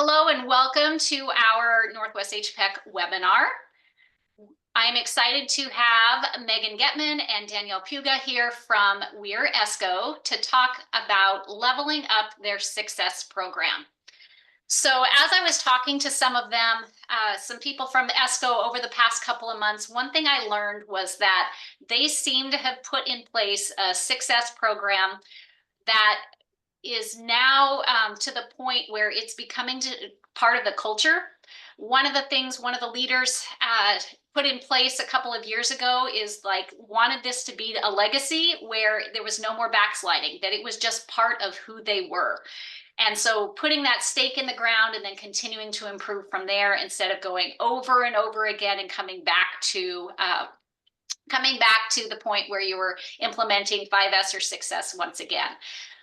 Hello and welcome to our Northwest HPEC webinar. I'm excited to have Megan Getman and Danielle Puga here from Weir ESCO to talk about leveling up their success program. So as I was talking to some of them, some people from ESCO over the past couple of months, one thing I learned was that they seem to have put in place a success program that is now to the point where it's becoming part of the culture. One of the leaders put in place a couple of years ago is wanted this to be a legacy where there was no more backsliding, that it was just part of who they were. And so putting that stake in the ground and then continuing to improve from there instead of going over and over again and coming back to the point where you were implementing 5S or 6S once again.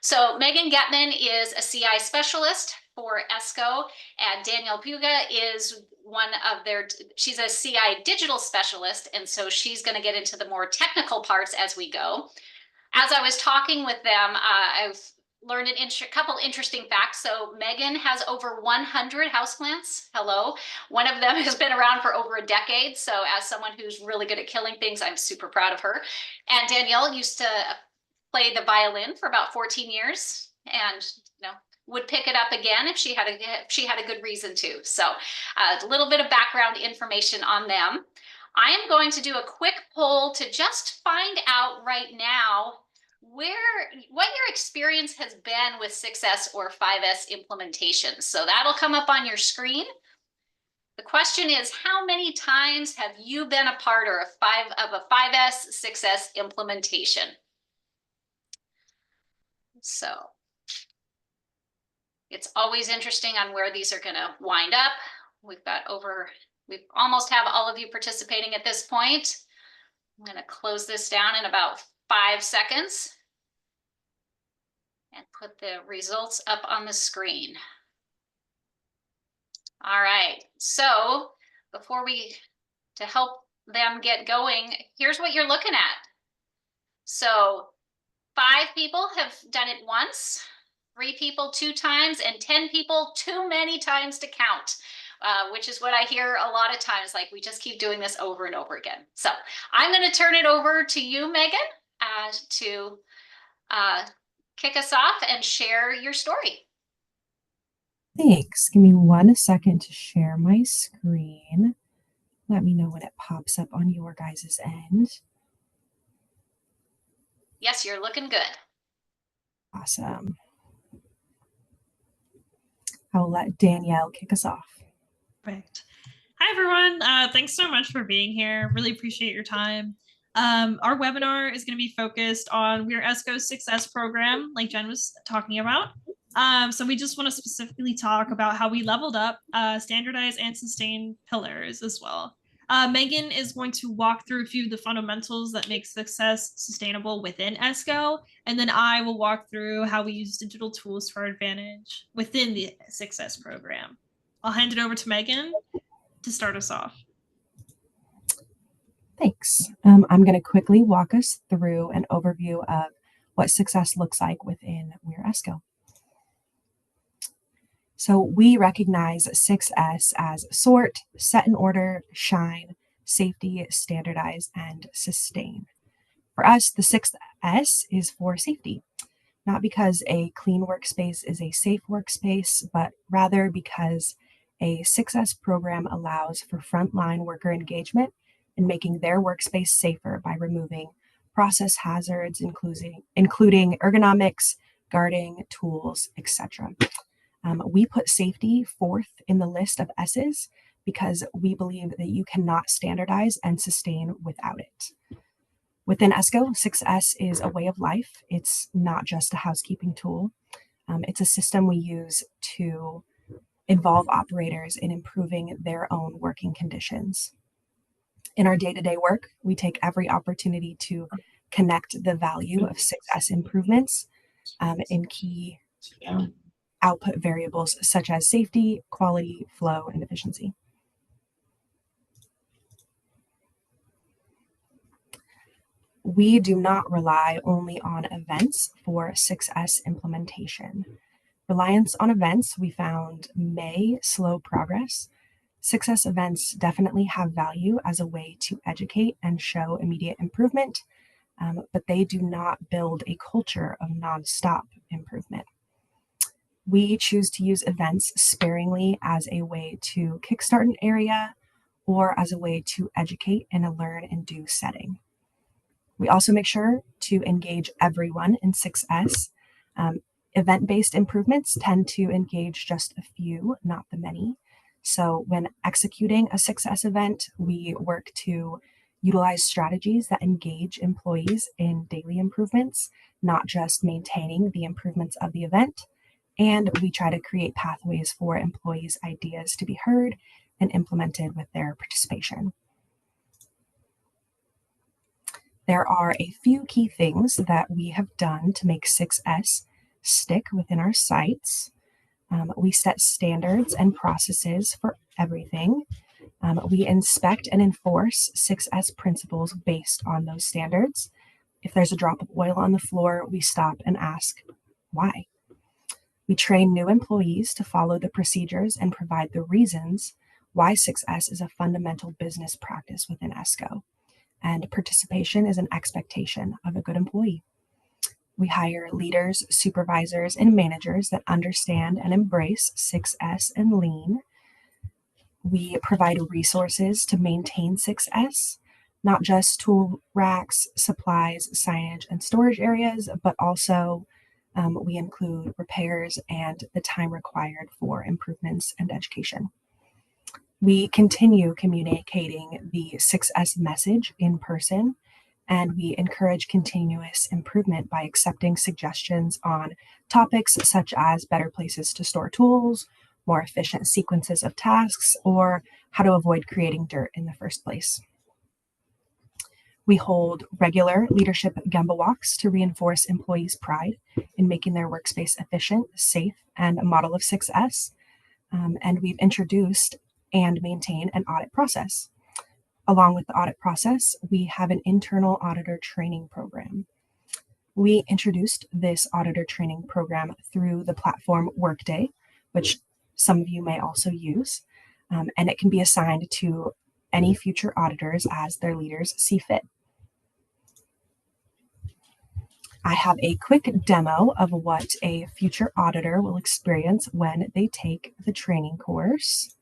So Megan Getman is a CI specialist for ESCO, and Danielle Puga is she's a CI digital specialist, and so she's going to get into the more technical parts as we go. As I was talking with them, I've learned a couple interesting facts. So Megan has over 100 houseplants. Hello. One of them has been around for over a decade. So as someone who's really good at killing things, I'm super proud of her. And Danielle used to play the violin for about 14 years and would pick it up again if she had a good reason to. So a little bit of background information on them. I am going to do a quick poll to just find out right now what your experience has been with 6S or 5S implementation. So that'll come up on your screen. The question is, how many times have you been a part of a 5S, 6S implementation? So it's always interesting on where these are going to wind up. We almost have all of you participating at this point. I'm going to close this down in about 5 seconds and put the results up on the screen. All right, so to help them get going, here's what you're looking at. So 5 people have done it once, 3 people 2 times, and 10 people too many times to count, which is what I hear a lot of times, like we just keep doing this over and over again. So I'm going to turn it over to you, Megan, to kick us off and share your story. Thanks. Give me 1 second to share my screen. Let me know when it pops up on your guys' end. Yes, you're looking good. Awesome. I'll let Danielle kick us off. Perfect. Hi, everyone. Thanks so much for being here. Really appreciate your time. Our webinar is going to be focused on Weir ESCO's success program, like Jen was talking about. So we just want to specifically talk about how we leveled up, standardize and sustain pillars as well. Megan is going to walk through a few of the fundamentals that make success sustainable within ESCO, and then I will walk through how we use digital tools to our advantage within the success program. I'll hand it over to Megan to start us off. Thanks. I'm going to quickly walk us through an overview of what success looks like within Weir ESCO. So we recognize 6S as sort, set in order, shine, safety, standardize, and sustain. For us, the 6S is for safety, not because a clean workspace is a safe workspace, but rather because a 6S program allows for frontline worker engagement and making their workspace safer by removing process hazards, including ergonomics, guarding, tools, etc. We put safety fourth in the list of S's because we believe that you cannot standardize and sustain without it. Within ESCO, 6S is a way of life. It's not just a housekeeping tool. It's a system we use to involve operators in improving their own working conditions. In our day-to-day work, we take every opportunity to connect the value of 6S improvements in key output variables such as safety, quality, flow, and efficiency. We do not rely only on events for 6S implementation. Reliance on events, we found, may slow progress. 6S events definitely have value as a way to educate and show immediate improvement, but they do not build a culture of nonstop improvement. We choose to use events sparingly as a way to kickstart an area or as a way to educate in a learn and do setting. We also make sure to engage everyone in 6S. Event-based improvements tend to engage just a few, not the many. So when executing a 6S event, we work to utilize strategies that engage employees in daily improvements, not just maintaining the improvements of the event. And we try to create pathways for employees' ideas to be heard and implemented with their participation. There are a few key things that we have done to make 6S stick within our sites. We set standards and processes for everything. We inspect and enforce 6S principles based on those standards. If there's a drop of oil on the floor, we stop and ask, why? We train new employees to follow the procedures and provide the reasons why 6S is a fundamental business practice within ESCO. And participation is an expectation of a good employee. We hire leaders, supervisors, and managers that understand and embrace 6S and Lean. We provide resources to maintain 6S, not just tool racks, supplies, signage, and storage areas, but also we include repairs and the time required for improvements and education. We continue communicating the 6S message in person, and we encourage continuous improvement by accepting suggestions on topics such as better places to store tools, more efficient sequences of tasks, or how to avoid creating dirt in the first place. We hold regular leadership Gemba walks to reinforce employees' pride in making their workspace efficient, safe, and a model of 6S. And we've introduced and maintain an audit process. Along with the audit process, we have an internal auditor training program. We introduced this auditor training program through the platform Workday, which some of you may also use, and it can be assigned to any future auditors as their leaders see fit. I have a quick demo of what a future auditor will experience when they take the training course.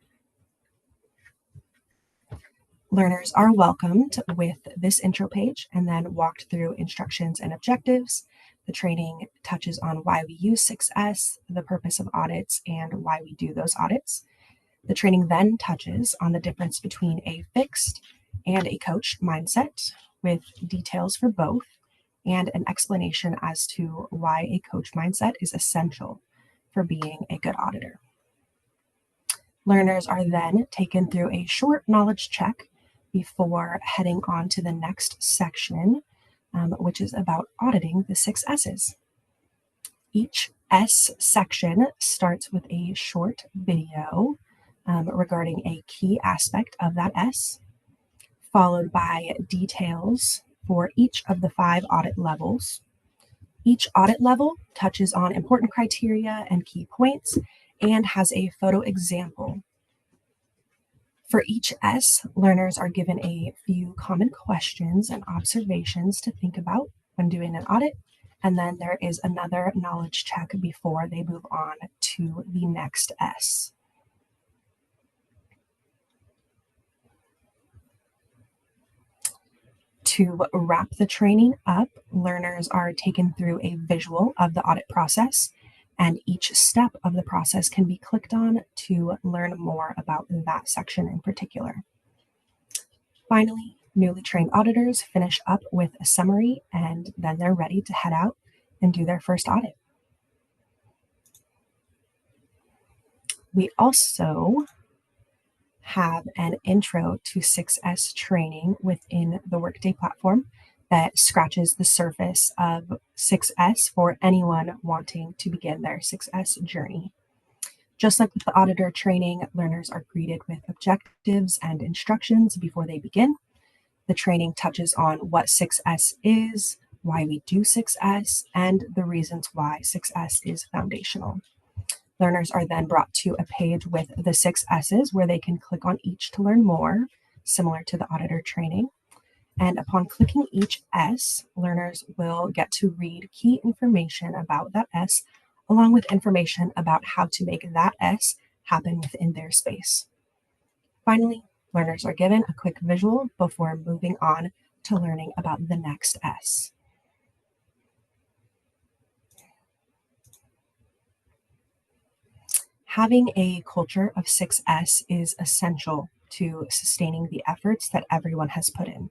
Learners are welcomed with this intro page and then walked through instructions and objectives. The training touches on why we use 6S, the purpose of audits, and why we do those audits. The training then touches on the difference between a fixed and a coach mindset, with details for both and an explanation as to why a coach mindset is essential for being a good auditor. Learners are then taken through a short knowledge check before heading on to the next section, which is about auditing the 6 S's. Each S section starts with a short video regarding a key aspect of that S, followed by details for each of the 5 audit levels. Each audit level touches on important criteria and key points and has a photo example. For each S, learners are given a few common questions and observations to think about when doing an audit, and then there is another knowledge check before they move on to the next S. To wrap the training up, learners are taken through a visual of the audit process, and each step of the process can be clicked on to learn more about that section in particular. Finally, newly trained auditors finish up with a summary, and then they're ready to head out and do their first audit. We also have an intro to 6S training within the Workday platform that scratches the surface of 6S for anyone wanting to begin their 6S journey. Just like with the auditor training, learners are greeted with objectives and instructions before they begin. The training touches on what 6S is, why we do 6S, and the reasons why 6S is foundational. Learners are then brought to a page with the 6 S's where they can click on each to learn more, similar to the auditor training. And upon clicking each S, learners will get to read key information about that S, along with information about how to make that S happen within their space. Finally, learners are given a quick visual before moving on to learning about the next S. Having a culture of 6S is essential to sustaining the efforts that everyone has put in.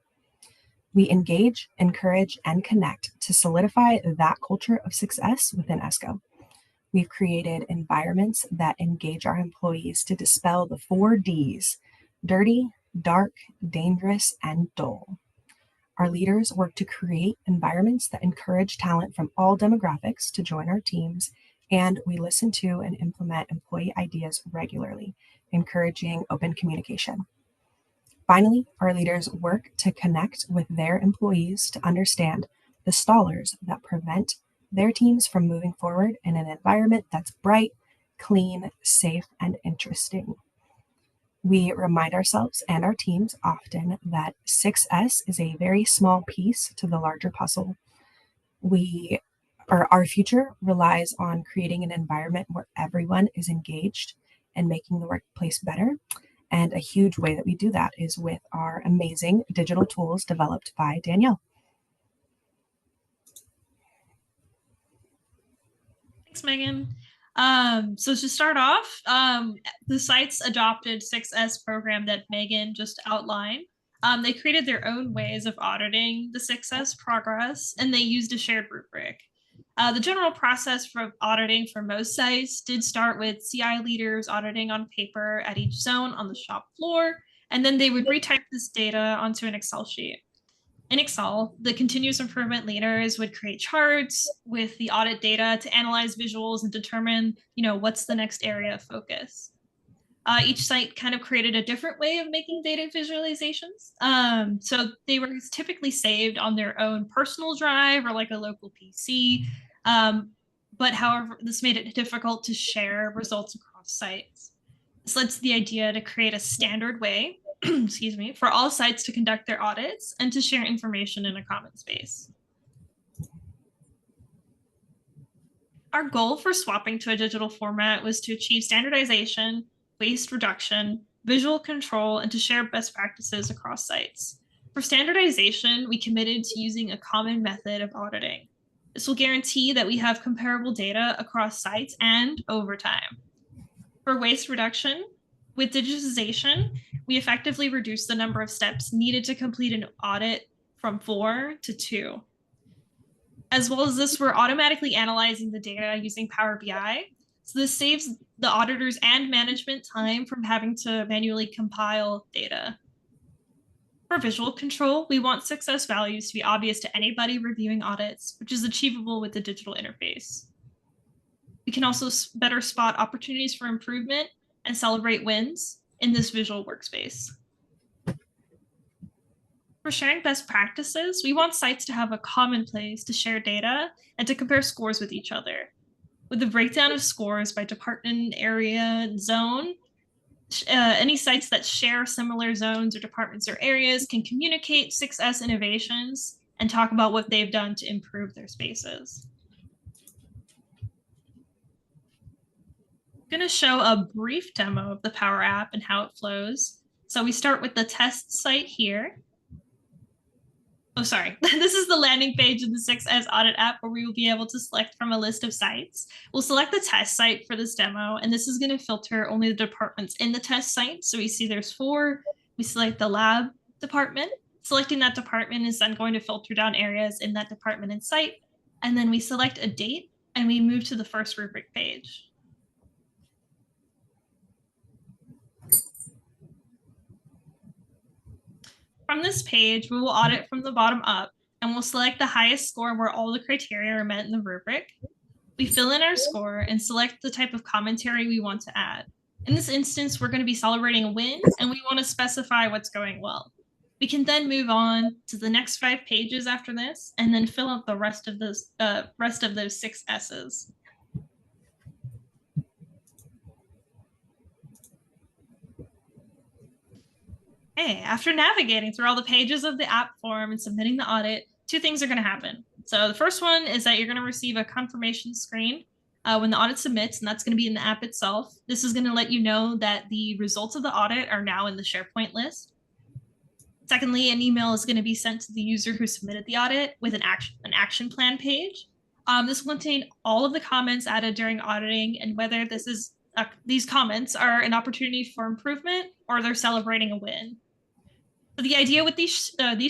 We engage, encourage, and connect to solidify that culture of 6S within ESCO. We've created environments that engage our employees to dispel the 4 Ds: dirty, dark, dangerous, and dull. Our leaders work to create environments that encourage talent from all demographics to join our teams, and we listen to and implement employee ideas regularly, encouraging open communication. Finally, our leaders work to connect with their employees to understand the stallers that prevent their teams from moving forward in an environment that's bright, clean, safe, and interesting. We remind ourselves and our teams often that 6S is a very small piece to the larger puzzle. Our future relies on creating an environment where everyone is engaged and making the workplace better. And a huge way that we do that is with our amazing digital tools developed by Danielle. Thanks, Megan. So to start off, the sites adopted 6S program that Megan just outlined. They created their own ways of auditing the 6S progress, and they used a shared rubric. The general process for auditing for most sites did start with CI leaders auditing on paper at each zone on the shop floor, and then they would retype this data onto an Excel sheet. In Excel, the continuous improvement leaders would create charts with the audit data to analyze visuals and determine, what's the next area of focus. Each site kind of created a different way of making data visualizations. So they were typically saved on their own personal drive or like a local PC. But however, this made it difficult to share results across sites. This led to the idea to create a standard way, excuse me, for all sites to conduct their audits and to share information in a common space. Our goal for swapping to a digital format was to achieve standardization, waste reduction, visual control, and to share best practices across sites. For standardization, we committed to using a common method of auditing. This will guarantee that we have comparable data across sites and over time. For waste reduction, with digitization, we effectively reduced the number of steps needed to complete an audit from 4 to 2. As well as this, we're automatically analyzing the data using PowerBI. So this saves the auditors and management time from having to manually compile data. For visual control, we want success values to be obvious to anybody reviewing audits, which is achievable with the digital interface. We can also better spot opportunities for improvement and celebrate wins in this visual workspace. For sharing best practices, we want sites to have a common place to share data and to compare scores with each other. With a breakdown of scores by department, area, and zone, any sites that share similar zones or departments or areas can communicate 6S innovations and talk about what they've done to improve their spaces. I'm going to show a brief demo of the Power App and how it flows. So we start with the test site here. Oh, sorry. This is the landing page of the 6S Audit app where we will be able to select from a list of sites. We'll select the test site for this demo, and this is going to filter only the departments in the test site. So we see there's 4. We select the lab department. Selecting that department is then going to filter down areas in that department and site. And then we select a date, and we move to the first rubric page. From this page, we will audit from the bottom up, and we'll select the highest score where all the criteria are met in the rubric. We fill in our score and select the type of commentary we want to add. In this instance, we're going to be celebrating a win, and we want to specify what's going well. We can then move on to the next 5 pages after this, and then fill out the rest of those 6 S's. Okay, after navigating through all the pages of the app form and submitting the audit, two things are going to happen. So the first one is that you're going to receive a confirmation screen when the audit submits, and that's going to be in the app itself. This is going to let you know that the results of the audit are now in the SharePoint list. Secondly, an email is going to be sent to the user who submitted the audit with an action plan page. This will contain all of the comments added during auditing and whether these comments are an opportunity for improvement or they're celebrating a win. So the idea with these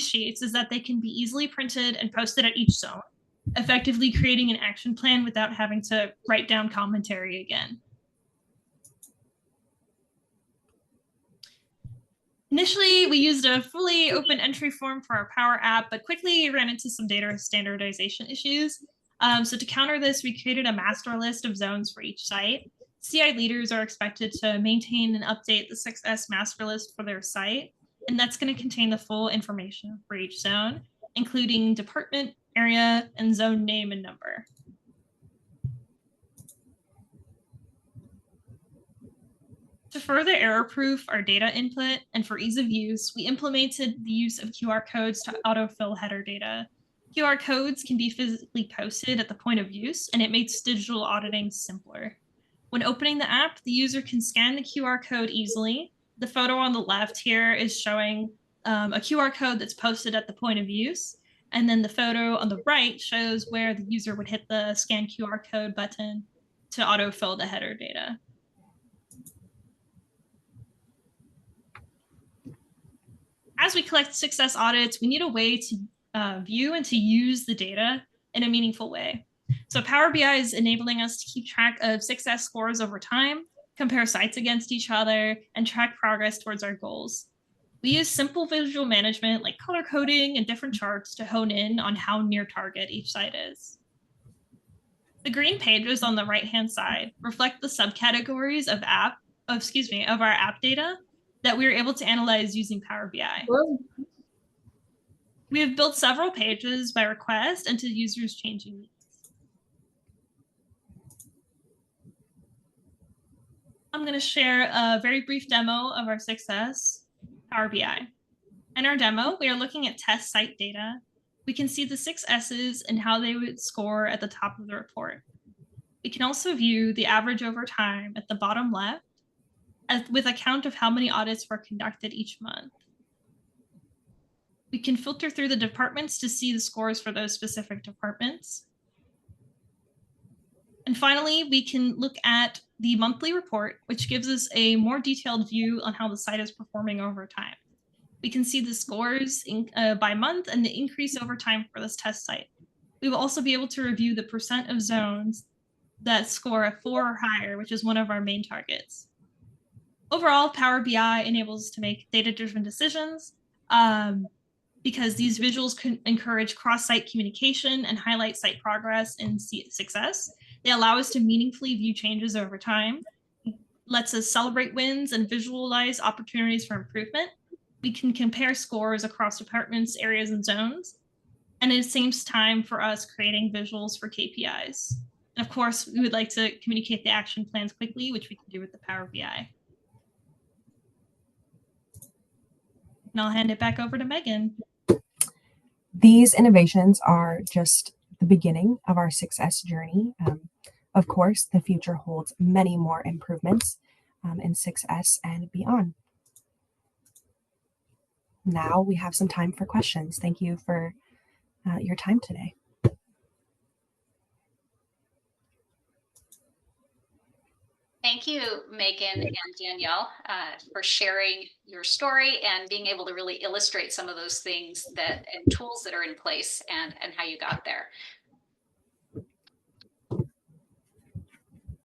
sheets is that they can be easily printed and posted at each zone, effectively creating an action plan without having to write down commentary again. Initially, we used a fully open entry form for our Power App, but quickly ran into some data standardization issues. So to counter this, we created a master list of zones for each site. CI leaders are expected to maintain and update the 6S master list for their site, and that's going to contain the full information for each zone, including department, area, and zone name and number. To further error-proof our data input and for ease of use, we implemented the use of QR codes to autofill header data. QR codes can be physically posted at the point of use, and it makes digital auditing simpler. When opening the app, the user can scan the QR code easily. The photo on the left here is showing a QR code that's posted at the point of use. And then the photo on the right shows where the user would hit the scan QR code button to autofill the header data. As we collect 6S audits, we need a way to view and to use the data in a meaningful way. So PowerBI is enabling us to keep track of 6S scores over time, compare sites against each other, and track progress towards our goals. We use simple visual management like color coding and different charts to hone in on how near target each site is. The green pages on the right-hand side reflect the subcategories of our app data that we were able to analyze using PowerBI. Whoa. We have built several pages by request and to users' changing needs. I'm going to share a very brief demo of our 6S Power BI. In our demo, we are looking at test site data. We can see the 6 S's and how they would score at the top of the report. We can also view the average over time at the bottom left, with a count of how many audits were conducted each month. We can filter through the departments to see the scores for those specific departments. And finally, we can look at the monthly report, which gives us a more detailed view on how the site is performing over time. We can see the scores by month and the increase over time for this test site. We will also be able to review the % of zones that score a 4 or higher, which is one of our main targets. Overall, Power BI enables us to make data-driven decisions because these visuals can encourage cross-site communication and highlight site progress and success. They allow us to meaningfully view changes over time, lets us celebrate wins and visualize opportunities for improvement. We can compare scores across departments, areas, and zones. And at the same time for us creating visuals for KPIs. And of course, we would like to communicate the action plans quickly, which we can do with the Power BI. And I'll hand it back over to Megan. These innovations are just the beginning of our 6S journey. Of course, the future holds many more improvements in 6S and beyond. Now we have some time for questions. Thank you for your time today. Thank you, Megan and Danielle, for sharing your story and being able to really illustrate some of those things and tools that are in place and how you got there.